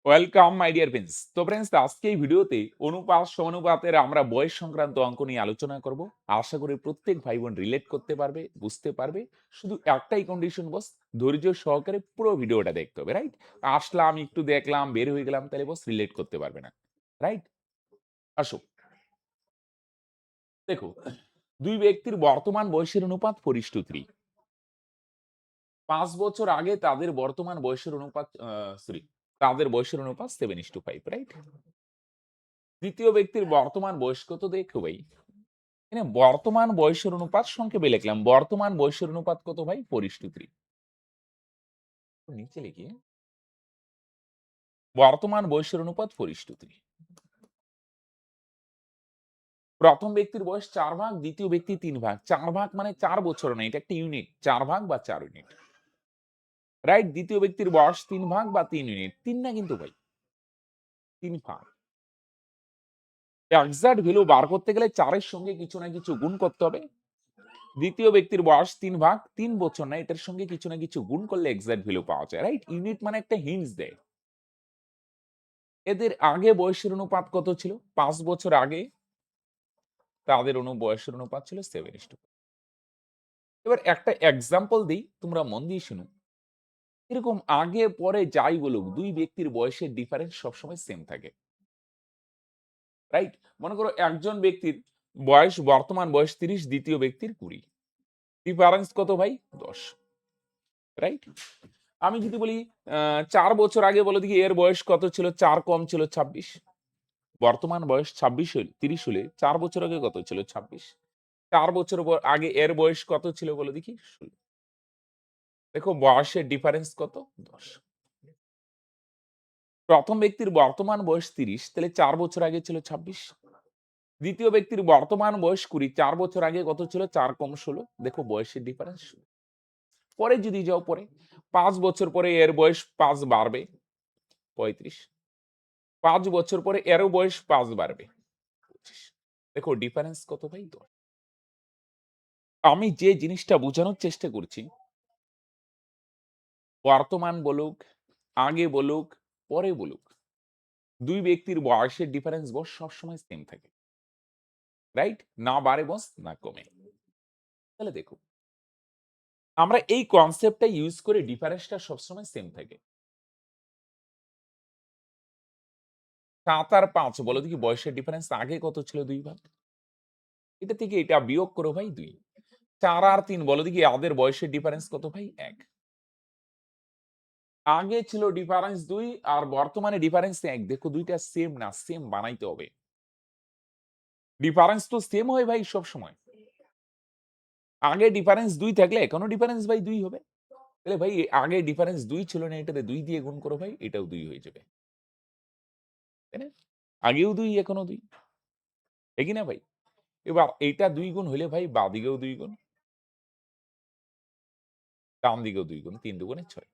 Welcome my dear friends. তো friends, আজকে এই ভিডিওতে অনুপাত সমানুপাতের আমরা বয়স সংক্রান্ত অঙ্ক নিয়ে আলোচনা করব। আশা করি প্রত্যেক ভাই বোন রিলেট করতে পারবে, বুঝতে পারবে। শুধু একটাই কন্ডিশন বস, ধৈর্য সহকারে পুরো ভিডিওটা দেখতে হবে, রাইট? আসলাম, একটু দেখলাম, বের হয়ে গেলাম, তাহলে বস রিলেট করতে পারবে না, রাইট? আসো, দেখো, দুই ব্যক্তির বর্তমান বয়সের অনুপাত 4:3। 5 বছর আগে তাদের বর্তমান বয়সের অনুপাত তাদের বয়সের অনুপাত 7:5, রাইট? দ্বিতীয় ব্যক্তির বর্তমান বয়স কত দেখো ভাই। এখানে বর্তমান বয়সের অনুপাত সংক্ষেপে লিখলাম। বর্তমান বয়সের অনুপাত কত ভাই? 4:3। নিচে লিখি, বর্তমান বয়সের অনুপাত 4:3। প্রথম ব্যক্তির বয়স 4 ভাগ, দ্বিতীয় ব্যক্তি 3 ভাগ। 4 ভাগ মানে 4 বছর না, এটা একটা ইউনিট। 4 ভাগ বা 4 ইউনিট, রাইট? দ্বিতীয় ব্যক্তির বয়স 3 ভাগ বা 3 ইউনিট। 3 না কিন্তু ভাই, 3 ভাগ। এক্সাক্ট ভ্যালু বার করতে গেলে 4 এর সঙ্গে কিছু না কিছু গুণ করতে হবে। দ্বিতীয় ব্যক্তির বয়স 3 ভাগ, 3 বছর না, এটার সঙ্গে কিছু না কিছু গুণ করলে এক্সাক্ট ভ্যালু পাওয়া যায়, রাইট? ইউনিট মানে একটা হিন্টস দেয়। এদের আগে বয়সের অনুপাত কত ছিল? 5 বছর আগে তাদের বয়সের অনুপাত ছিল 7:2। এবার একটা এক্সাম্পল দিই, তোমরা মন দিয়ে শুনো। এরকম আগে পরে যাই বলুক, দুই ব্যক্তির বয়সের ডিফারেন্স সবসময় সেম থাকে, রাইট? মনে করো একজন ব্যক্তির বয়স, বর্তমান বয়স 30, দ্বিতীয় ব্যক্তির 20। ডিফারেন্স কত ভাই? 10, রাইট? আমি যদি বলি 4 বছর আগে বলো দেখি এর বয়স কত ছিল? 4 কম ছিল 26। বর্তমান বয়স 26 হলে 30 হলে 4 বছর আগে কত ছিল? 26। 4 বছর আগে এর বয়স কত ছিল বলো দেখি? 16। দেখো বয়সের ডিফারেন্স কত? 10। প্রথম ব্যক্তির বর্তমান বয়স 30, তাহলে 4 বছর আগে ছিল 26। দ্বিতীয় ব্যক্তির বর্তমান বয়স 20, 4 বছর আগে কত ছিল? 4 কম 16। দেখো বয়সের ডিফারেন্স। পরে যদি যাও, পরে 5 বছর পরে এর বয়স 5 বাড়বে, 35। 5 বছর পরে এরও বয়স 5 বাড়বে, 25। দেখো ডিফারেন্স কত ভাই? 10। আমি যে জিনিসটা বোঝানোর চেষ্টা করছি, বর্তমান বলুক, আগে বলুক, পরে বলুক, দুই ব্যক্তির বয়সের ডিফারেন্স বস সবসময় সেম থাকে, রাইট? না বাড়ে বস, না কমে। তাহলে দেখো, আমরা এই কনসেপ্টটা ইউজ করে ডিফারেন্সটা সবসময় সেম থাকে। 7 আর 5 বলো দেখি বয়সের ডিফারেন্স আগে কত ছিল? 2 ভাগ। এটা থেকে এটা বিয়োগ করো ভাই, 2। 4 আর 3 বলো দেখি আমাদের বয়সের ডিফারেন্স কত ভাই? 1। আগে ছিল ডিফারেন্স 2 আর বর্তমানে ডিফারেন্স 1। দেখো দুইটা সেম না, সেম বানাইতে হবে। ডিফারেন্স তো সেম হয় ভাই সব সময়। আগে ডিফারেন্স 2 থাকলে এখনো ডিফারেন্স ভাই 2 হবে। তাহলে ভাই আগে ডিফারেন্স 2 ছিল না, এটাতে 2 দিয়ে গুণ করো ভাই, এটাও 2 হয়ে যাবে। তাই না? আগেও 2, এখনো 2। ঠিক না ভাই? এবার এইটা 2 গুণ হইলে ভাই বাঁদিকেও 2 গুণ, ডান দিকেও 2 গুণ, 3 দুগুণে 6।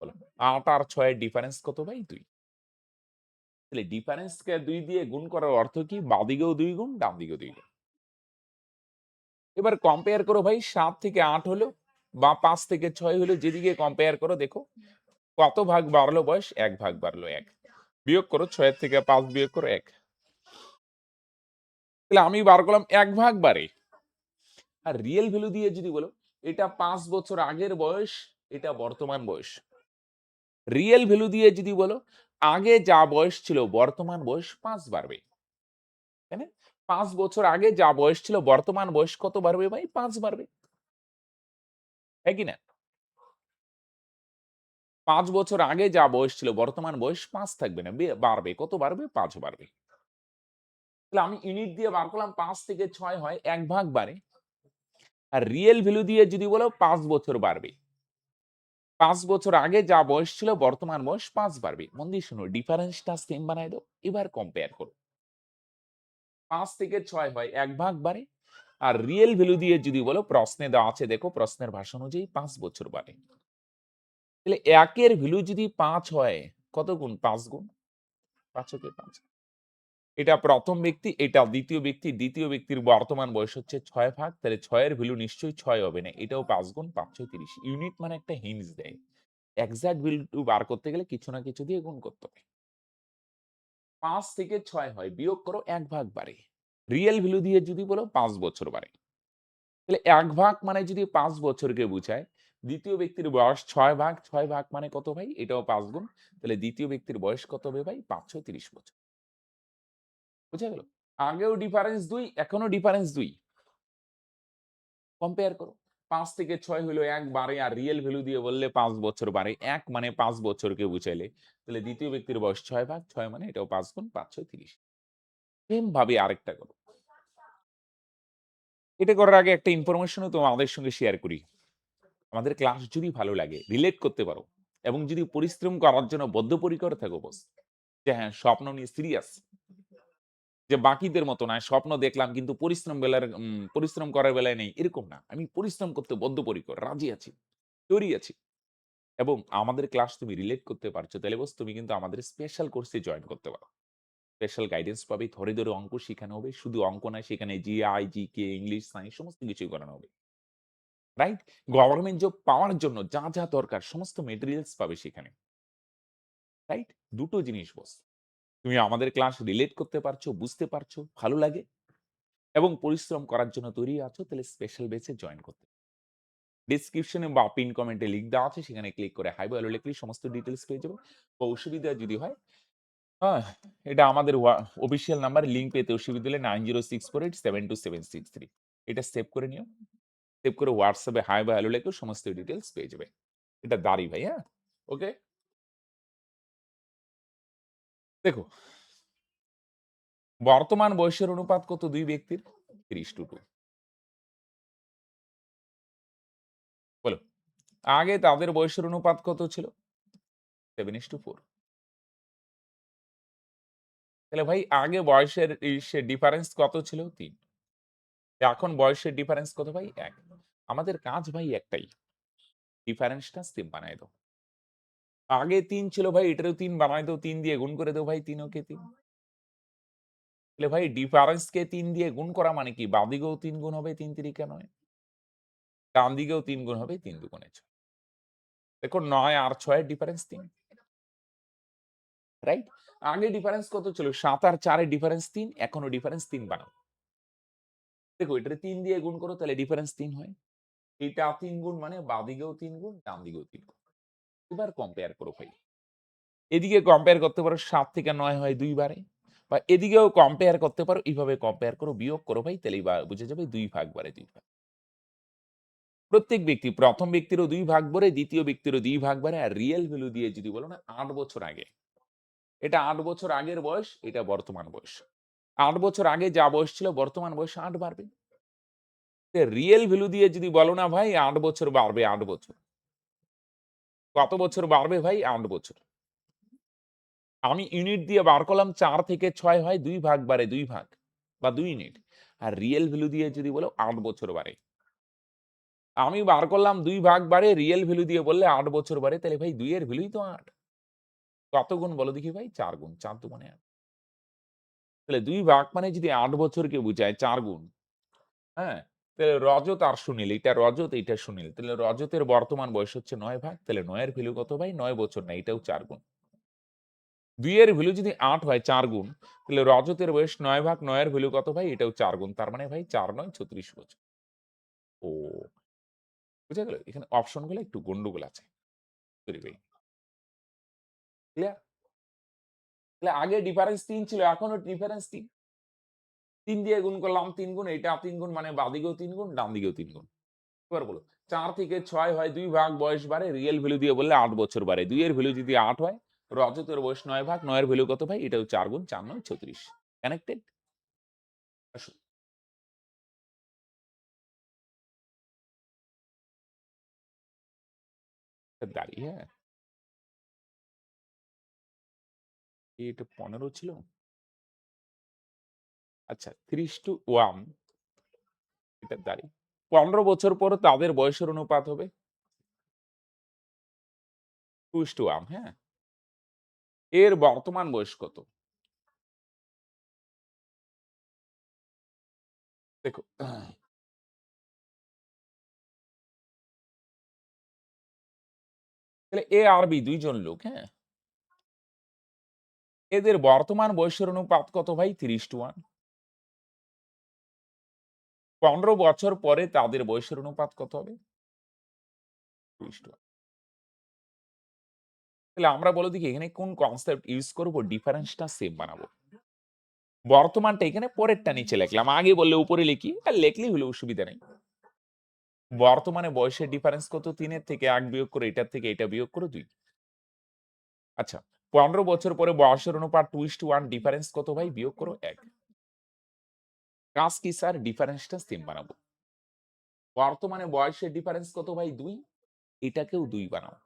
বলো 8 আর 6 এর ডিফারেন্স কত ভাই? 2। তাহলে ডিফারেন্সকে 2 দিয়ে গুণ করার অর্থ কি? বাঁদিকেও 2 গুণ, ডান দিকেও 2 গুণ। এবার কম্পেয়ার করো ভাই, 7 থেকে 8 হলো বা 5 থেকে 6 হলো, যেদিকে কম্পেয়ার করো দেখো কত ভাগ বাড়লো বয়স? 1 ভাগ বাড়লো, 1। বিয়োগ করো, 6 এর থেকে 5 বিয়োগ করো, 1। তাহলে আমি বার করলাম 1 ভাগ বাড়ে। আর রিয়েল ভ্যালু দিয়ে যদি বলো, এটা 5 বছর আগের বয়স, এটা বর্তমান বয়স। রিয়েল ভ্যালু দিয়ে যদি বলো, আগে যা বয়স ছিল বর্তমান বয়স 5 বাড়বে। তাই না? 5 বছর আগে যা বয়স ছিল বর্তমান বয়স কত বাড়বে ভাই? 5 বাড়বে। হ্যাঁ কি না? 5 বছর আগে যা বয়স ছিল বর্তমান বয়স 5 থাকবে না, বাড়বে। কত বাড়বে? 5 বাড়বে। তাহলে আমি ইউনিট দিয়ে বার করলাম, 5 থেকে 6 হয় 1 ভাগ বাড়ে। আর রিয়েল ভ্যালু দিয়ে যদি বলো 5 বছর বাড়বে। 5 বছর আগে যা বয়স ছিল বর্তমান বয়স 5 বাড়বে। মন দিয়ে শোনো, ডিফারেন্সটা সেম বানায় দাও। এবার কম্পেয়ার করো। 5 থেকে 6 হয় 1 ভাগ বাড়ে। আর রিয়েল ভ্যালু দিয়ে যদি বলো, প্রশ্নে দেওয়া আছে দেখো, প্রশ্নের ভাষা অনুযায়ী 5 বছর বাড়ে। তাহলে 1 এর ভ্যালু যদি 5 হয়, কত গুণ? 5 গুণ। 5 কে 5। এটা প্রথম ব্যক্তি, এটা দ্বিতীয় ব্যক্তি। দ্বিতীয় ব্যক্তির বর্তমান বয়স হচ্ছে 6 ভাগ, তাহলে 6 এর ভ্যালু নিশ্চয়ই 6 হবে না। এটাও 5 গুণ, 5 6 30। ইউনিট মানে একটা হিন্টস দেয়। এক্সাক্ট ভ্যালু বার করতে গেলে কিছু না কিছু দিয়ে গুণ করতে হবে। ৫ থেকে ৬ হয়, বিয়োগ করো ১ ভাগ বাড়ে। রিয়েল ভ্যালু দিয়ে যদি বলো ৫ বছর বাড়ে। তাহলে ১ ভাগ মানে যদি ৫ বছরকে বুঝায়, দ্বিতীয় ব্যক্তির বয়স ৬ ভাগ, ৬ ভাগ মানে কত ভাই? এটাও ৫ গুণ। তাহলে দ্বিতীয় ব্যক্তির বয়স কত হবে ভাই? ৫৩০ বছর। বুঝা গেল? আগেও ডিফারেন্স ২, এখনো ডিফারেন্স ২। কম্পেয়ার করো। ৫ থেকে ৬ হলো ১ বাড়ে, আর রিয়েল ভ্যালু দিয়ে বললে ৫ বছর বাড়ে। ১ মানে ৫ বছরকে বুঝাইলে, তাহলে দ্বিতীয় ব্যক্তির বয়স ৬ ভাগ, ৬ মানে এটাও ৫ গুণ ৫৩০। সেম ভাবে আরেকটা করো। এটা করার আগে একটা ইনফরমেশনও তোমাদের সঙ্গে শেয়ার করি। আমাদের ক্লাস যদি ভালো লাগে, রিলেট করতে পারো এবং যদি পরিশ্রম করার জন্য বদ্ধপরিকর থাকো বস, যে হ্যাঁ, স্বপ্ন নিয়ে সিরিয়াস, যে বাকিদের মতো না স্বপ্ন দেখলাম কিন্তু পরিশ্রম করার বেলায় নেই, এরকম না। আমি পরিশ্রম করতে বদ্ধপরিকর, রাজি আছি, তৈরি আছি এবং আমাদের ক্লাস তুমি রিলেট করতে পারছো, তাহলে বস তুমি কিন্তু আমাদের স্পেশাল কোর্সে জয়েন করতে পারো। স্পেশাল গাইডেন্স পাবে, ধরে, ধরে অঙ্ক শিখানো হবে। শুধু অঙ্ক নয়, সেখানে জিআই, জিকে, ইংলিশ, সায়েন্স সমস্ত কিছুই করানো হবে। রাইট? গভর্নমেন্ট জব পাওয়ার জন্য যা, যা দরকার সমস্ত মেটেরিয়ালস পাবে সেখানে। রাইট? দুটো জিনিস বস। তুমি আমাদের ক্লাস রিলেট করতে পারছো, বুঝতে পারছো, ভালো লাগে এবং পরিশ্রম করার জন্য তৈরি আছো, তাহলে স্পেশাল বেসে জয়েন করতে। ডেসক্রিপশনে বা পিন কমেন্টে লিংক দেওয়া আছে, সেখানে ক্লিক করে হাই বা হ্যালো লিখলেই সমস্ত ডিটেইলস পেয়ে যাবে। অসুবিধা যদি হয়, হ্যাঁ, এটা আমাদের অফিসিয়াল নাম্বার, লিংক পেতে অসুবিধা হলে 9064872763 এটা সেভ করে নিও। সেভ করে হোয়াটসঅ্যাপে হাই বা হ্যালো লিখলেও সমস্ত ডিটেইলস পেয়ে যাবে। এটা দাঁড়ি ভাই, হ্যাঁ? ওকে? দেখো, বর্তমান বয়সের অনুপাত কত ২ ব্যক্তির? ৩০:২। বলো। আগে তাদের বয়সের অনুপাত কত ছিল? 7:4। তাহলে ভাই আগে বয়সের ডিফারেন্স কত ছিল? ৩। এখন বয়সের ডিফারেন্স কত ভাই? ১। আমাদের কাজ ভাই একটাই। ডিফারেন্সটা সেম বানায় দাও। আগে ৩ ছিল ভাই, এটারও ৩ বানায় দাও, ৩ দিয়ে গুণ করে দাও ভাই, ৩ ওকে ৩। তাহলে ভাই ডিফারেন্সকে ৩ দিয়ে গুণ করা মানে কি? বাঁদিকেও ৩ গুণ হবে, ৩ তিরিকা ৯। ডান দিকেও ৩ গুণ হবে, ৩ দুগুণে ৬। দেখো ৯ আর ৬ এর ডিফারেন্স ৩। রাইট? আগে ডিফারেন্স কত ছিল? ৭ আর ৪ এর ডিফারেন্স ৩, এখনো ডিফারেন্স ৩ বানাও। দেখো এটারে ৩ দিয়ে গুণ করো, তাহলে ডিফারেন্স ৩ হয়। এটা ৩ গুণ মানে বাঁদিকেও ৩ গুণ, ডান দিকেও ৩ গুণ। এবার কম্পেয়ার করো ভাই। এদিকে কম্পেয়ার করতে পারো ৭ থেকে ৯ হয় ২ বারে। বা এদিকেও কম্পেয়ার করতে পারো, এইভাবে কম্পেয়ার করো, বিয়োগ করো ভাই, তাহলেই বুঝে যাবে ২ ভাগ বাড়ে ২ ভাগ। প্রত্যেক ব্যক্তি, ১ম ব্যক্তিরও ২ ভাগ বাড়ে, দ্বিতীয় ব্যক্তিরও ২ ভাগ বাড়ে, আর রিয়েল ভ্যালু দিয়ে যদি বলো না ৮ বছর আগে। এটা ৮ বছর আগের বয়স, এটা বর্তমান বয়স। ৮ বছর আগে যা বয়স ছিল বর্তমান বয়স ৮ বাড়বে। রিয়েল ভ্যালু দিয়ে যদি বলো না ভাই ৮ বছর বাড়বে ৮ বছর। কত বছর বাড়বে ভাই? ৮ বছর। আমি ইউনিট দিয়ে বার করলাম ৪ থেকে ৬ হয় ২ ভাগ বাড়ে ২ ভাগ বা ২ ইউনিট। আর রিয়েল ভ্যালু দিয়ে যদি বলো ৮ বছর বাড়ে। আমি বার করলাম ২ ভাগ বাড়ে, রিয়েল ভ্যালু দিয়ে বললে ৮ বছর বাড়ে, তাহলে ভাই ২ এর ভ্যালুই তো ৮। কত গুণ বলো দেখি ভাই? ৪ গুণ। ৪ দুগুণে ৮। তাহলে ২ ভাগ মানে যদি ৮ বছরকে বুঝায় ৪ গুণ, হ্যাঁ? তাহলে রজত আর সুনীল, এইটা রজত, এইটা সুনীল। তাহলে রজতের বর্তমান বয়স হচ্ছে ৯ ভাগ। তাহলে ৯ এর ভ্যালু কত ভাই? ৯ বছর না, এটাও ৪ গুণ। ২ এর ভ্যালু যদি ৮ হয় ৪ গুণ, তাহলে রজতের বয়স ৯ ভাগ, ৯ এর ভ্যালু কত ভাই? এটাও ৪ গুণ। তার মানে ভাই ৪ ৯ ৩৬ বছর। ও, বুঝা গেল? এখানে অপশনগুলো একটু গন্ডগোল আছে। সরি ভাই। ক্লিয়ার? তাহলে আগে ডিফারেন্স ৩ ছিল, এখনো ডিফারেন্স ৩। ৩ দিয়ে গুণ করলাম ৩ গুণ, এইটা ৩ গুণ মানে বাঁদিকেও ৩ গুণ, ডান দিকেও ৩ গুণ। এবার বলো ৪ থেকে ৬ হয় ২ ভাগ বয়স বাড়ে, রিয়েল ভ্যালু দিয়ে বললে ৮ বছর বাড়ে। ২ এর ভ্যালু যদি ৮ হয়, রজতের বয়স ৯ ভাগ, ৯ এর ভ্যালু কত ভাই? এটাও ৪ গুণ, ৪ ৯ ৩৬। কানেক্টেড? আসো। দাঁড়িয়ে, হ্যাঁ? এটা ১৫ ছিল? আচ্ছা ৩০:১ এটা দাঁড়ি। ১৫ বছর পর তাদের বয়সের অনুপাত হবে 2:1, হ্যাঁ? এর বর্তমান বয়স কত? দেখো, তাহলে এ আর বি দুইজন লোক, হ্যাঁ? এদের বর্তমান বয়সের অনুপাত কত ভাই? 3:1। 15 বছর পরে তাদের বয়সের অনুপাত কত হবে? 3:1। তাহলে আমরা বলো দেখি এখানে কোন কনসেপ্ট ইউজ করব ডিফারেন্সটা সেম বানাবো? বর্তমানটা এখানে পরেরটা নিচে লিখলাম। আগে বললে উপরে লিখি, আর লিখলেই হলো, অসুবিধা নেই। বর্তমানে বয়সের ডিফারেন্স কত? 3 এর থেকে 1 বিয়োগ করে এটার থেকে এটা বিয়োগ করো 2। আচ্ছা, 15 বছর পরে বয়সের অনুপাত 2:1, ডিফারেন্স কত ভাই? বিয়োগ করো 1। কাজ কি স্যার? ডিফারেন্সটা সেম বানাবো। বর্তমানে বয়সের ডিফারেন্স কত ভাই? 2। এটাকেও 2 বানাও।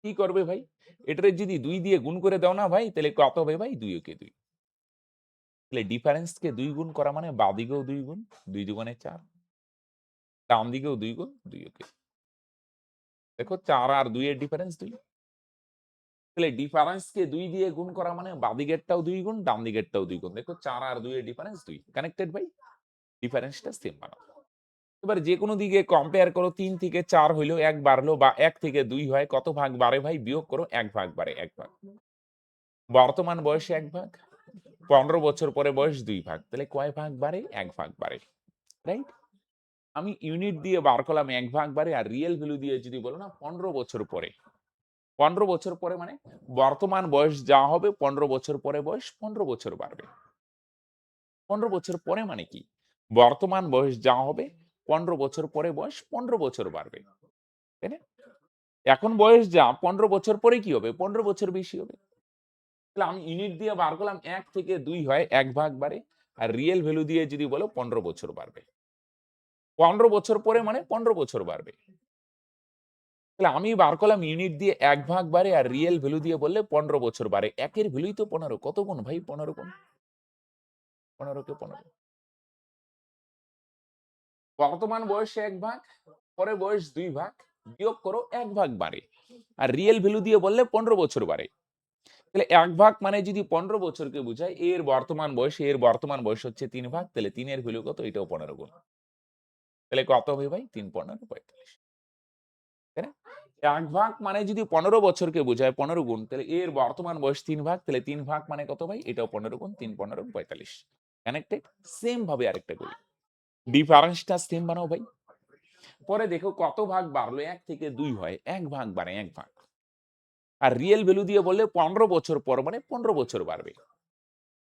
কি করবে ভাই? এটারে যদি 2 দিয়ে গুণ করে দাও না ভাই, তাহলে কত হবে ভাই? 2 একে 2। তাহলে ডিফারেন্সকে 2 গুণ করা মানে বাঁদিকেও 2 গুণ, 2 দুগুণে 4। ডান দিকেও 2 গুণ, 2 একে। দেখো 4 আর 2 এর ডিফারেন্স 2। তাহলে ডিফারেন্সকে 2 দিয়ে গুণ করা মানে বাঁদিকেরটাও 2 গুণ, ডান দিকেরটাও 2 গুণ। দেখো 4 আর 2 এর ডিফারেন্স 2। কানেক্টেড ভাই? ডিফারেন্সটা সেম বানাও। এবার যেকোনো দিকে কম্পেয়ার করো, 3 থেকে 4 হইলো, 1 বাড়লো, বা 1 থেকে 2 হয়, কত ভাগ বাড়ে ভাই? বিয়োগ করো, 1 ভাগ বাড়ে, 1 ভাগ। বর্তমান বয়সে 1 ভাগ, 15 বছর পরে বয়স 2 ভাগ। তাহলে কয় ভাগ বাড়ে? 1 ভাগ বাড়ে। রাইট? আমি ইউনিট দিয়ে বার করলাম 1 ভাগ বাড়ে, আর রিয়েল ভ্যালু দিয়ে যদি বলো না 15 বছর পরে। 15 বছর পরে মানে বর্তমান বয়স যা হবে 15 বছর পরে বয়স 15 বছর বাড়বে। 15 বছর পরে মানে কি? বর্তমান বয়স যা হবে 15 বছর পরে বয়স 15 বছর বাড়বে। তাই না? এখন বয়স যা 15 বছর পরে কি হবে? 15 বছর বেশি হবে। তাহলে আমি ইউনিট দিয়ে বার করলাম 1 থেকে 2 হয়, 1 ভাগ বাড়ে, আর রিয়েল ভ্যালু দিয়ে যদি বলো 15 বছর বাড়বে। 15 বছর পরে মানে 15 বছর বাড়বে। তাহলে আমি বার করলাম ইউনিট দিয়ে 1 ভাগ বাড়ে, আর রিয়েল ভ্যালু দিয়ে বললে 15 বছর বাড়ে। 1 এর ভ্যালুই তো 15। কত গুণ ভাই? 15 গুণ। 15 কে 15। বর্তমান বয়সে 1 ভাগ, পরে বয়স 2 ভাগ, বিয়োগ করো 1 ভাগ বাড়ে। আর রিয়েল ভ্যালু দিয়ে বললে 15 বছর বাড়ে। তাহলে 1 ভাগ মানে যদি 15 বছরকে বোঝায়, এর বর্তমান বয়স হচ্ছে 3 ভাগ, তাহলে 3 এর ভ্যালু কত? এটাও 15 গুণ। তাহলে কত হবে ভাই? 3 15 45। তাই না? 1 ভাগ মানে যদি 15 বছরকে বোঝায় 15 গুণ, তাহলে এর বর্তমান বয়স 3 ভাগ, তাহলে 3 ভাগ মানে কত ভাই? এটাও 15 গুণ, 3 15 45। কানেক্টেড? সেম ভাবে আরেকটা করি। ডিফারেন্সটা সেম বানাও ভাই। পরে দেখো কত ভাগ বাড়লো? 1 থেকে 2 হয়, 1 ভাগ বাড়ে, 1 ভাগ। আর রিয়েল ভ্যালু দিয়ে বললে 15 বছর পর মানে 15 বছর বাড়বে।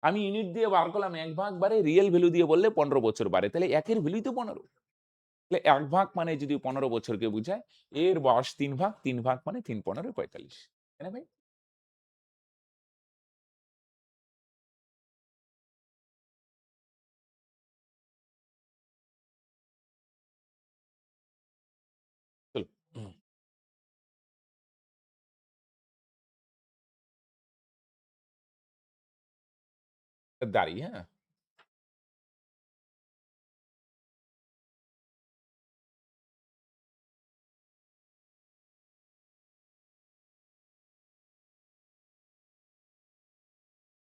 আমি ইউনিট দিয়ে বার করলাম 1 ভাগ বাড়ে, রিয়েল ভ্যালু দিয়ে বললে 15 বছর বাড়ে। তাহলে 1 এর ভ্যালুই তো 15। তাহলে 1 ভাগ মানে যদি 15 বছরকে বোঝায়, এর বয়স 3 ভাগ, 3 ভাগ মানে 3 15 45। তাই না ভাই? চলো। দাঁড়িয়ে, হ্যাঁ?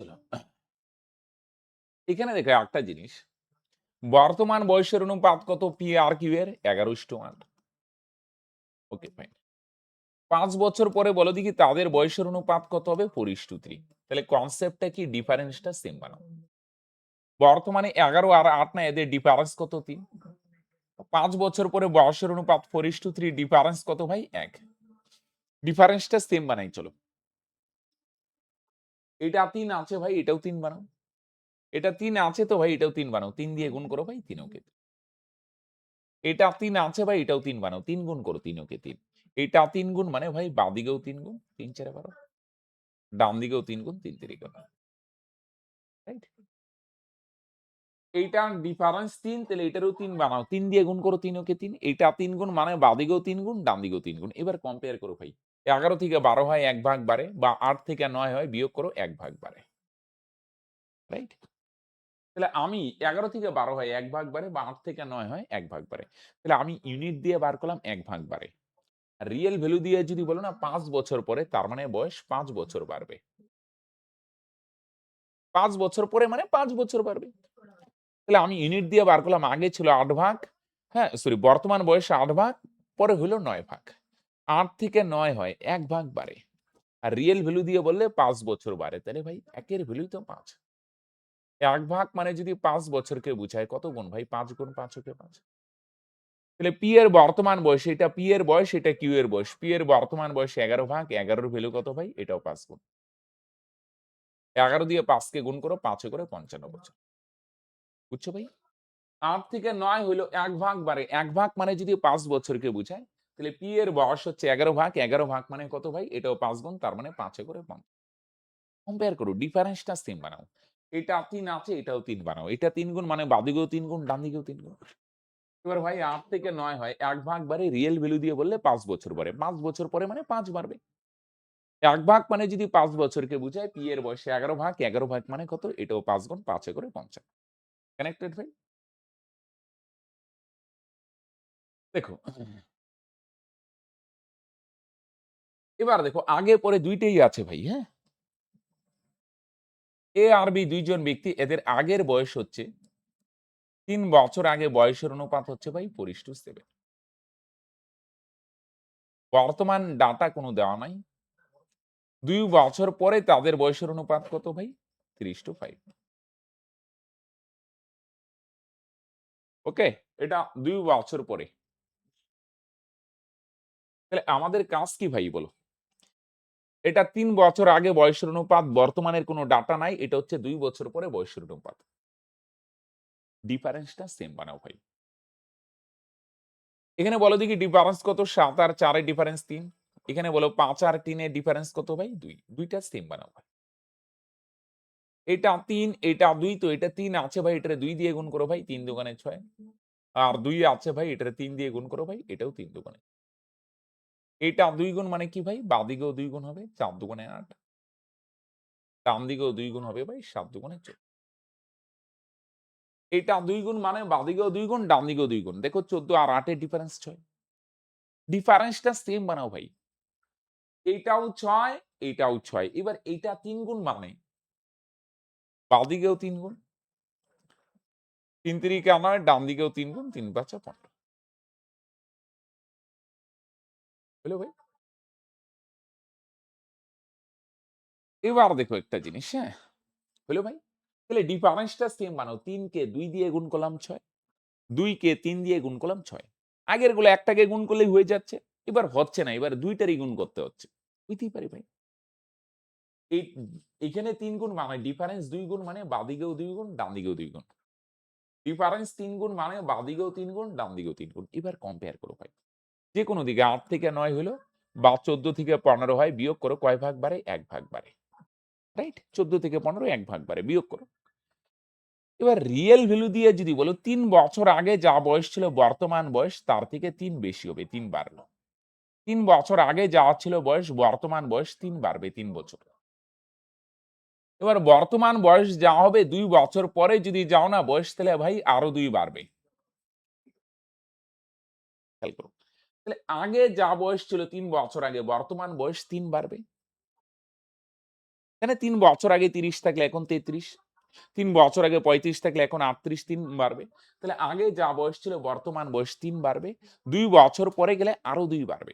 চলো। এখানে দেখো একটা জিনিস। বর্তমান বয়সের অনুপাত কত পি আর কিউ এর? 11:1। ওকে, ফাইন। 5 বছর পরে বলো দেখি তাদের বয়সের অনুপাত কত হবে? 4:3। তাহলে কনসেপ্টটা কি? ডিফারেন্সটা সেম বানাও। বর্তমানে 11 আর 8 না, এদের ডিফারেন্স কত? 3। 5 বছর পরে বয়সের অনুপাত 4:3, ডিফারেন্স কত ভাই? 1। ডিফারেন্সটা সেম বানাই চলো। এটা 3 আছে ভাই, এটাও 3 বানাও। এটা 3 আছে তো ভাই, এটাও 3 বানাও। 3 দিয়ে গুণ করো ভাই, 3 ওকে। এটা 3 আছে ভাই, এটাও 3 বানাও। 3 গুণ করো, 3 ওকে 3। এটা 3 গুণ মানে ভাই বাঁদিকেও 3 গুণ, 3 4 12। ডান দিকেও 3 গুণ, 3 3 12। রাইট? এইটার ডিফারেন্স 3, তাহলে এটারও 3 বানাও। 3 দিয়ে গুণ করো, 3 ওকে 3। এইটা 3 গুণ মানে বাঁদিকেও 3 গুণ, ডান দিকেও 3 গুণ। এবার কম্পেয়ার করো ভাই। 11 থেকে 12 হয়, 1 ভাগ বাড়ে, বা 8 থেকে 9 হয়, বিয়োগ করো, 1 ভাগ বাড়ে। রাইট? তাহলে আমি 11 থেকে 12 হয়, 1 ভাগ বাড়ে, বা 8 থেকে 9 হয়, 1 ভাগ বাড়ে। তাহলে আমি ইউনিট দিয়ে বার করলাম 1 ভাগ বাড়ে। আর রিয়েল ভ্যালু দিয়ে যদি বলো না 5 বছর পরে, তার মানে বয়স 5 বছর বাড়বে। 5 বছর পরে মানে 5 বছর বাড়বে। তাহলে আমি ইউনিট দিয়ে বার করলাম, আগে ছিল 8 ভাগ, হ্যাঁ, সরি, বর্তমান বয়স 8 ভাগ, পরে হইল 9 ভাগ। 8 থেকে 9 হয় 1 ভাগ বাড়ে। আর রিয়েল ভ্যালু দিয়ে বললে 5 বছর বাড়ে। তাহলে ভাই 1 এর ভ্যালুই তো 5। 1 ভাগ মানে যদি 5 বছরকে বুঝায় কত গুণ ভাই? 5 গুণ 5 কে 5। তাহলে পি এর বর্তমান বয়স, এটা পি এর বয়স, এটা কিউ এর বয়স। পি এর বর্তমান বয়স 11 ভাগ 11 এর ভ্যালু কত ভাই? এটাও 5 গুণ। 11 দিয়ে 5 কে গুণ করো, 5 এ করে 55 বছর। বুঝছো ভাই? 8 থেকে 9 হইলো 1 ভাগ বাড়ে। 1 ভাগ মানে যদি 5 বছরকে বুঝায়, তাহলে পি এর বয়স হচ্ছে 11 ভাগ। 11 ভাগ মানে কত ভাই? এটাও 5 গুণ, তার মানে 5 এ করে 5। কম্পেয়ার করো, ডিফারেন্সটা সেম বানাও। এটা 3 আছে, এটাও 3 বানাও। এটা 3 গুণ মানে বাঁদিকেও 3 গুণ, ডান দিকেও 3 গুণ। এবার ভাই 8 থেকে 9 হয় 1 ভাগ বাড়ে, রিয়েল ভ্যালু দিয়ে বললে 5 বছর বাড়ে। 5 বছর পরে মানে 5 বাড়বে। 1 ভাগ মানে যদি 5 বছরকে বুঝায়, পি এর বয়সে 11 ভাগ, 11 ভাগ মানে কত? এটাও 5 গুণ, 5 এ করে 55। কানেক্টেড ভাই? দেখো, এবার দেখো আগে পরে ২ টাই আছে ভাই, হ্যাঁ? এ আর বি ২ জন ব্যক্তি, এদের আগের বয়স হচ্ছে ৩ বছর আগে বয়সের অনুপাত হচ্ছে ভাই 4:7। বর্তমান ডাটা কোনো দেওয়া নাই। ২ বছর পরে তাদের বয়সের অনুপাত কত ভাই? 3:5। ওকে? এটা ২ বছর পরে। তাহলে আমাদের কাজ কি ভাই বলো? এটা ৩ বছর আগে বয়সের অনুপাত, বর্তমানের কোনো ডাটা নাই। এটা হচ্ছে ২ বছর পরে বয়সের অনুপাত। ডিফারেন্সটা সেম বানাও ভাই। এখানে বলো দেখি ডিফারেন্স কত? ৭ আর ৪ এর ডিফারেন্স ৩। এখানে বলো ৫ আর ৩ এর ডিফারেন্স কত ভাই? ২। ২ টা সেম বানাও ভাই। এটা ৩, এটা ২, তো এটা ৩ আছে ভাই, এটারে ২ দিয়ে গুণ করো ভাই, ৩ দুগুণে ৬। আর ২ আছে ভাই, এটারে ৩ দিয়ে গুণ করো ভাই, এটাও ৩ দুগুণে। এটা ২ গুণ মানে কি ভাই? বাঁদিকেও ২ গুণ হবে, ৪ দুগুণে ৮। ডান দিকেও ২ গুণ হবে ভাই, ৭ দুগুণে ১৪। এটা ২ গুণ মানে বাঁদিকেও ২ গুণ, ডান দিকেও ২ গুণ। দেখো ১৪ আর ৮ এর ডিফারেন্স ৬। ডিফারেন্সটা সেম বানাও ভাই। এইটাও ৬, এইটাও ৬। এবার এইটা ৩ গুণ মানে বাঁদিকেও ৩ গুণ। ৩ তিরিকা ৯, ডান দিকেও ৩ গুণ, ৩ পাঁচা ১৫। হলো ভাই? এবার দেখো একটা জিনিস, হ্যাঁ? হলো ভাই? তাহলে ডিফারেন্সটা সেম বানাও। ৩ কে ২ দিয়ে গুণ করলাম ৬। ২ কে ৩ দিয়ে গুণ করলাম ৬। আগেরগুলো একটাকে গুণ করলেই হয়ে যাচ্ছে। এবার হচ্ছে না। এবার ২ টারই গুণ করতে হচ্ছে। হইতেই পারে ভাই। এই এইখানে ৩ গুণ মানে ডিফারেন্স ২ গুণ মানে বাঁদিকেও ২ গুণ, ডান দিকেও ২ গুণ। ডিফারেন্স ৩ গুণ মানে বাঁদিকেও ৩ গুণ, ডান দিকেও ৩ গুণ। এবার কম্পেয়ার করো ভাই। যেকোনো দিকে ৮ থেকে ৯ হলো বা ১৪ থেকে ১৫ হয়, বিয়োগ করো কয় ভাগ বাড়ে? ১ ভাগ বাড়ে। রাইট? ১৪ থেকে ১৫ ১ ভাগ বাড়ে। বিয়োগ করো। এবার রিয়েল ভ্যালু দিয়ে যদি বলো ৩ বছর আগে যা বয়স ছিল বর্তমান বয়স তার থেকে ৩ বেশি হবে, ৩ বাড়লো। ৩ বছর আগে যা ছিল বয়স বর্তমান বয়স ৩ বাড়বে ৩ বছর। এবার বর্তমান বয়স যা হবে ২ বছর পরে যদি যাও না বয়স, তাহলে ভাই আরো ২ বাড়বে। খেয়াল করো। তাহলে আগে যা বয়স ছিল ৩ বছর আগে বর্তমান বয়স ৩ বাড়বে। এখানে ৩ বছর আগে ৩০ থাকলে এখন ৩৩। ৩ বছর আগে ৩৫ থাকলে এখন ৩৮, ৩ বাড়বে। তাহলে আগে যা বয়স ছিল বর্তমান বয়স ৩ বাড়বে। ২ বছর পরে গেলে আরো ২ বাড়বে।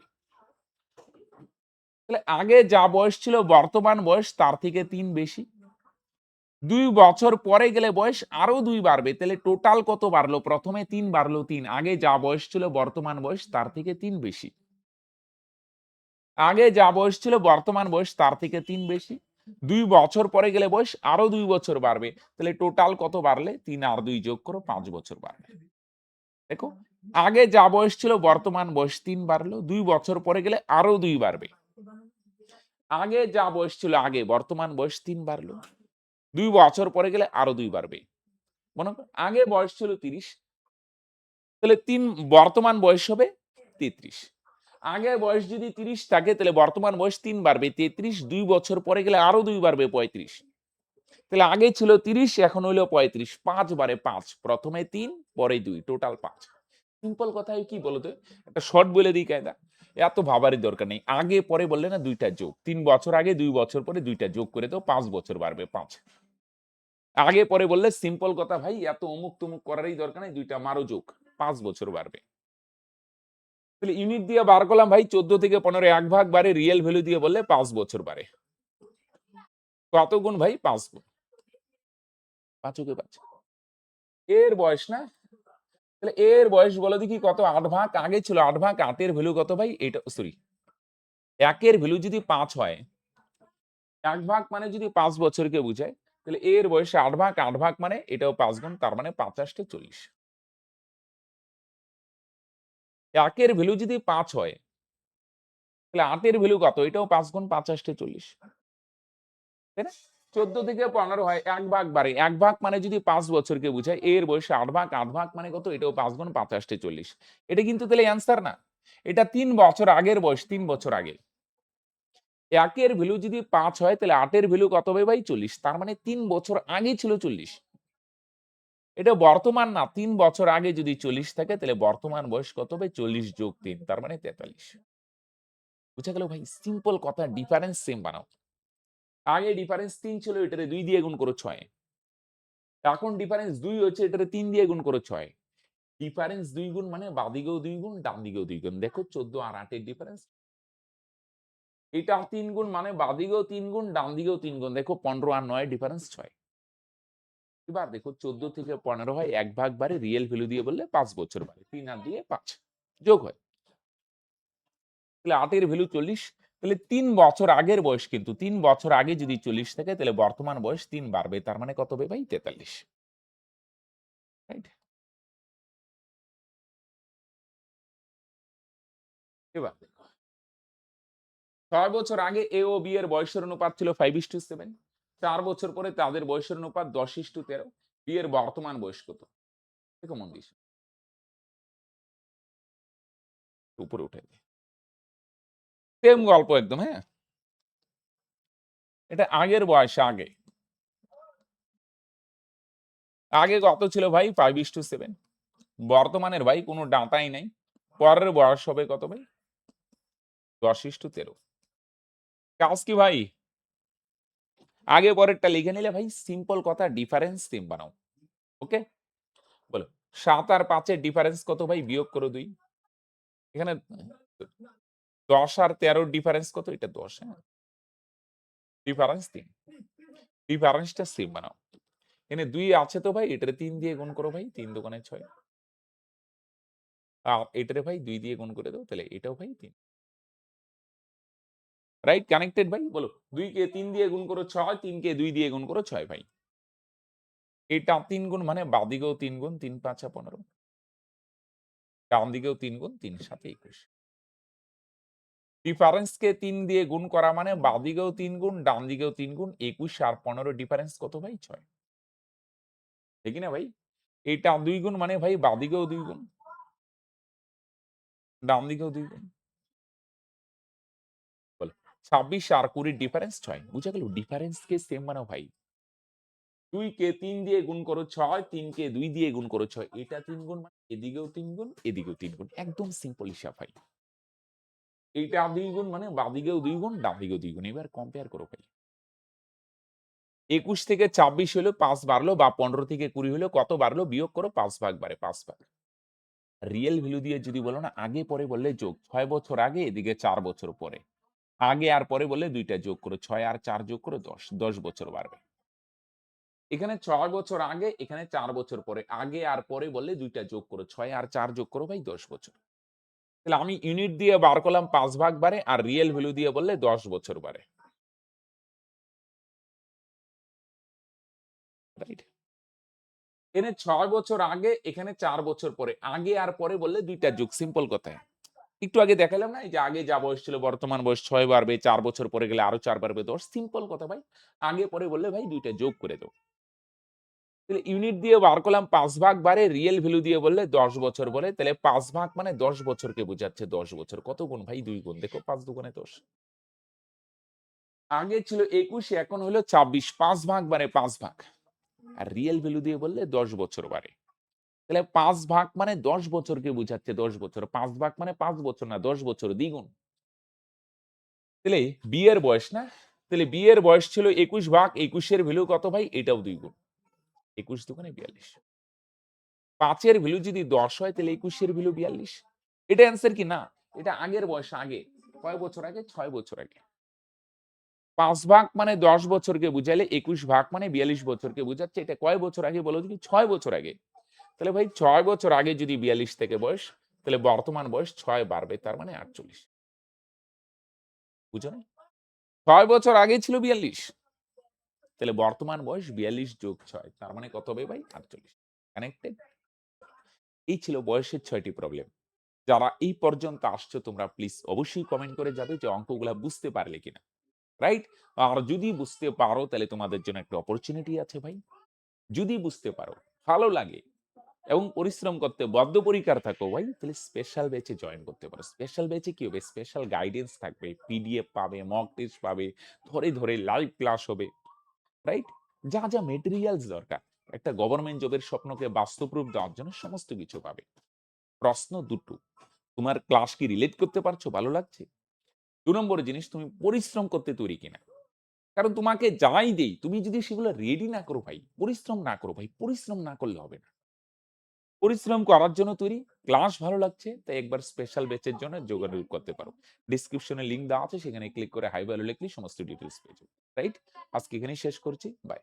তাহলে আগে যা বয়স ছিল বর্তমান বয়স তার থেকে ৩ বেশি। ২ বছর পরে গেলে বয়স আরো ২ বাড়বে। তাহলে টোটাল কত বাড়লো? প্রথমে ৩ বাড়লো ৩। আগে যা বয়স ছিল বর্তমান বয়স তার থেকে ৩ বেশি। আগে যা বয়স ছিল বর্তমান বয়স তার থেকে ৩ বেশি। ২ বছর পরে গেলে বয়স আরো ২ বছর বাড়বে। তাহলে টোটাল কত বাড়লে? ৩ আর ২ যোগ করো, ৫ বছর বাড়বে। দেখো, আগে যা বয়স ছিল বর্তমান বয়স ৩ বাড়লো। ২ বছর পরে গেলে আরো ২ বাড়বে। আগে যা বয়স ছিল আগে বর্তমান বয়স ৩ বাড়লো। ২ বছর পরে গেলে আরো ২ বাড়বে। মনে করো আগে বয়স ছিল ৩০, তাহলে ৩ বর্তমান বয়স হবে ৩৩। আগে বয়স যদি ৩০ থাকে তাহলে বর্তমান বয়স ৩ বাড়বে ৩৩, ২ বছর পরে গেলে আরো ২ বাড়বে ৩৫। তাহলে আগে ছিল ৩০, এখন হইলো ৩৫। ৫ বারে ৫, প্রথমে ৩ পরে ২, টোটাল ৫। সিম্পল কথায় কি বলতো? একটা শর্ট বলে দিই কায়দা। এত ভাবারই দরকার নেই। আগে পরে বললে না ২ টা যোগ। ৩ বছর আগে ২ বছর পরে ২ টা যোগ করে দাও, ৫ বছর বাড়বে ৫। আগে পরে বললে সিম্পল কথা ভাই, এত অমুক তমুক করারই দরকার নেই, ২ টা মারো যোগ, ৫ বছর বাড়বে। তাহলে ইউনিট দিয়ে বার করলাম ভাই 14 থেকে 15 এক ভাগ বাড়ে, রিয়েল ভ্যালু দিয়ে বললে 5 বছর বাড়ে। কত গুণ ভাই? 5 গুণ। 5 কে 5। এর বয়স না? তাহলে এর বয়স বলো দেখি কত? 8 ভাগ আগে ছিল 8 ভাগ, 8 এর ভ্যালু কত ভাই? এটা সরি, 1 এর ভ্যালু যদি 5 হয়, 1 ভাগ মানে যদি 5 বছরকে বুঝায়, তাহলে এর বয়সে 8 ভাগ, 8 ভাগ মানে এটাও 5 গুণ, তার মানে ৫ 8 40। 1 এর ভ্যালু যদি 5 হয়, তাহলে 8 এর ভ্যালু কত? এটাও 5 গুণ, ৫ 8 40। তাই না? 14 থেকে 15 হয় 1 ভাগ বাড়ে। 1 ভাগ মানে যদি 5 বছরকে বুঝায়, এর বয়সে 8 ভাগ, 8 ভাগ মানে কত? এটাও 5 গুণ, ৫ 8 40। এটা কিন্তু তাহলে অ্যান্সার না। এটা ৩ বছর আগের বয়স, ৩ বছর আগে। ১ এর ভ্যালু যদি ৫ হয়, তাহলে ৮ এর ভ্যালু কত হবে ভাই? 40। তার মানে ৩ বছর আগে ছিল 40। এটা বর্তমান না, ৩ বছর আগে যদি 40 থাকে, তাহলে বর্তমান বয়স কত হবে? 40 যোগ ৩, তার মানে 43। বুঝা গেল ভাই? সিম্পল কথা, ডিফারেন্স সেম বানাও। আগে ডিফারেন্স ৩ ছিল, এটারে ২ দিয়ে গুণ করো ৬। এখন ডিফারেন্স ২ হচ্ছে, এটারে ৩ দিয়ে গুণ করো ৬। ডিফারেন্স ২ গুণ মানে বাঁদিকেও ২ গুণ, ডান দিকেও ২ গুণ। দেখো ১৪ আর ৮ এর ডিফারেন্স। এটা ৩ গুণ মানে বাঁদিকেও ৩ গুণ, ডান দিকেও ৩ গুণ। দেখো ১৫ আর ৯ এর ডিফারেন্স ৬। এবার দেখো ১৪ থেকে ১৫ হয় ১ ভাগ বাড়ে, রিয়েল ভ্যালু দিয়ে বললে ৫ বছর বাড়ে। ৩ আর ২ এ ৫ যোগ হয়। তাহলে ৮ এর ভ্যালু ৪০। তাহলে ৩ বছর আগের বয়স, কিন্তু ৩ বছর আগে যদি ৪০ থাকে, তাহলে বর্তমান বয়স ৩ বাড়বে। তার মানে কত হবে ভাই? ৪৩। রাইট? এবার দেখো ৬ বছর আগে এ ও বি এর বয়সের অনুপাত ছিল 5:7। ৪ বছর পরে তাদের বয়সের অনুপাত 10:13। বি এর বর্তমান বয়স কত? দেখো মন দিয়ে। উপরে উঠে দেয়। সেম গল্প একদম, হ্যাঁ? এটা আগের বয়স আগে। আগে কত ছিল ভাই? 5:7। বর্তমানের ভাই কোনো ডাটাই নাই। পরের বয়স হবে কত ভাই? 10:13। কাজ কি ভাই? আগে পরেরটা লিখে নিলে ভাই সিম্পল কথা, ডিফারেন্স সেম বানাও। ওকে? বলো ৭ আর ৫ এর ডিফারেন্স কত ভাই? বিয়োগ করো ২। এখানে ১০ আর ১৩ র ডিফারেন্স কত? এটা ১০, হ্যাঁ? ডিফারেন্স ৩। ডিফারেন্সটা সেম বানাও। এখানে ২ আছে তো ভাই, এটারে ৩ দিয়ে গুণ করো ভাই। ৩ দোকানে ৬। এটারে ভাই ২ দিয়ে গুণ করে দাও। তাহলে এটাও ভাই ৩। রাইট? কানেক্টেড ভাই? বলো ২ কে ৩ দিয়ে গুণ করো ৬, ৩ কে ২ দিয়ে গুণ করো ৬ ভাই। এটা ৩ গুণ মানে বাঁদিকেও ৩ গুণ, ৩ ৫ ১৫। ডান দিকেও ৩ গুণ, ৩ ৭ ২১। ডিফারেন্সকে ৩ দিয়ে গুণ করা মানে বাঁদিকেও ৩ গুণ, ডান দিকেও ৩ গুণ, ২১ আর ১৫ ডিফারেন্স কত ভাই? ৬। ঠিক না ভাই? এটা ২ গুণ মানে ভাই বাঁদিকেও ২ গুণ, ডান দিকেও ২ গুণ। বলো ২৬ আর ২০ র ডিফারেন্স ৬। বুঝা গেল? ডিফারেন্সকে সেম বানাও ভাই। ২ কে ৩ দিয়ে গুণ করো ৬, ৩ কে ২ দিয়ে গুণ করো ৬। এটা ৩ গুণ মানে এদিকেও ৩ গুণ, এদিকেও ৩ গুণ। একদম সিম্পল হিসাব ভাই। এইটা ২ গুণ মানে বাঁদিকেও ২ গুণ, ডান দিকেও ২ গুণ। এবার কম্পেয়ার করো ভাই। ২১ থেকে ২৬ হলো ৫ বাড়লো, বা ১৫ থেকে ২০ হলো কত বাড়লো? বিয়োগ করো, ৫ ভাগ বাড়ে ৫ ভাগ। রিয়েল ভ্যালু দিয়ে যদি বলো না, আগে পরে বললে যোগ। ৬ বছর আগে, এদিকে ৪ বছর পরে। আগে আর পরে বললে ২ টা যোগ করো। ৬ আর ৪ যোগ করো ১০। ১০ বছর বাড়বে। এখানে ৬ বছর আগে, এখানে ৪ বছর পরে। আগে আর পরে বললে ২ টা যোগ করো। ৬ আর ৪ যোগ করো ভাই ১০ বছর। তাহলে আমি ইউনিট দিয়ে বার করলাম ৫ ভাগ বাড়ে, আর রিয়েল ভ্যালু দিয়ে বললে ১০ বছর বাড়ে। রাইট? এখানে ৬ বছর আগে, এখানে ৪ বছর পরে। আগে আর পরে বললে ২ টা যোগ, সিম্পল কথায়। একটু আগে দেখালাম না? এই যে আগে যা বয়স ছিল, বর্তমান বয়স ৬ বাড়বে, ৪ বছর পরে গেলে আরো ৪ বাড়বে ১০। সিম্পল কথা ভাই। আগে পরে বললে ভাই ২ টা যোগ করে দাও। তাহলে ইউনিট দিয়ে বার করলাম ৫ ভাগ বাড়ে, রিয়েল ভ্যালু দিয়ে বললে ১০ বছর বলে। তাহলে ৫ ভাগ মানে ১০ বছরকে বোঝাচ্ছে, ১০ বছর। কত গুণ ভাই? ২ গুণ। দেখো ৫ দুগুণে ১০। আগে ছিল ২১, এখন হলো ২৬। ৫ ভাগ বাড়ে ৫ ভাগ। আর রিয়েল ভ্যালু দিয়ে বললে ১০ বছর বাড়ে। তাহলে ৫ ভাগ মানে ১০ বছরকে বোঝাচ্ছে, ১০ বছর। ৫ ভাগ মানে ৫ বছর না, ১০ বছর, দ্বিগুণ। তাহলে বিয়ের বয়স না? তাহলে বিয়ের বয়স ছিল ২১ ভাগ, ২১ এর ভ্যালু কত ভাই? এটাও ২ গুণ। ২১ দুগুণে ৪২। ৫ এর ভ্যালু যদি ১০ হয়, তাহলে ২১ এর ভ্যালু ৪২। এটা অ্যান্সার কি? না। এটা আগের বয়স আগে। কয় বছর আগে? ৬ বছর আগে। ৫ ভাগ মানে ১০ বছরকে বুঝাইলে ২১ ভাগ মানে ৪২ বছরকে বুঝাচ্ছে। এটা কয় বছর আগে বলো দেখি? ৬ বছর আগে। তাহলে ভাই ৬ বছর আগে যদি ৪২ থেকে বয়স, তাহলে বর্তমান বয়স ৬ বাড়বে তার মানে ৪৮। বুঝো নাই? ৬ বছর আগে ছিল ৪২। তাহলে বর্তমান বয়স ৪২ যোগ ৬ তার মানে কত হবে ভাই? ৪৮। কানেক্টেড? এই ছিল বয়সের ৬ টি প্রবলেম। যারা এই পর্যন্ত আসছো তোমরা প্লিজ অবশ্যই কমেন্ট করে যাবে যে অঙ্কগুলা বুঝতে পারলে কিনা। রাইট? আর যদি বুঝতে পারো তাহলে তোমাদের জন্য একটা অপরচুনিটি আছে ভাই। যদি বুঝতে পারো, ভালো লাগে এবং পরিশ্রম করতে বদ্ধপরিকর থাকো ভাই, তাহলে স্পেশাল ব্যাচে জয়েন করতে পারো। স্পেশাল ব্যাচে কি হবে? স্পেশাল গাইডেন্স থাকবে, পিডিএফ পাবে, মক টেস্ট পাবে, ধরে লাইভ ক্লাস হবে। রাইট? যা মেটেরিয়ালস দরকার একটা গভর্নমেন্ট জবের স্বপ্নকে বাস্তব রূপ দেওয়ার জন্য সমস্ত কিছু পাবে। প্রশ্ন দুটো, তোমার ক্লাস কি রিলেট করতে পারছো? ভালো লাগছে? ২ নম্বর জিনিস তুমি পরিশ্রম করতে তৈরি কিনা? কারণ তোমাকে যাই দেই, তুমি যদি সেগুলো রেডি না করো ভাই, পরিশ্রম না করো ভাই, পরিশ্রম না করলে হবে না। পরিশ্রম করার জন্য তৈরি, ক্লাস ভালো লাগছে, তাই একবার স্পেশাল ব্যাচের জন্য যোগাযোগ করতে পারো। ডেসক্রিপশনে লিংক দেওয়া আছে, সেখানে ক্লিক করে হাই ভ্যালু লিখলেই সমস্ত ডিটেইলস পেয়ে যাবে। রাইট? আজকে এখানেই শেষ করছি। বাই।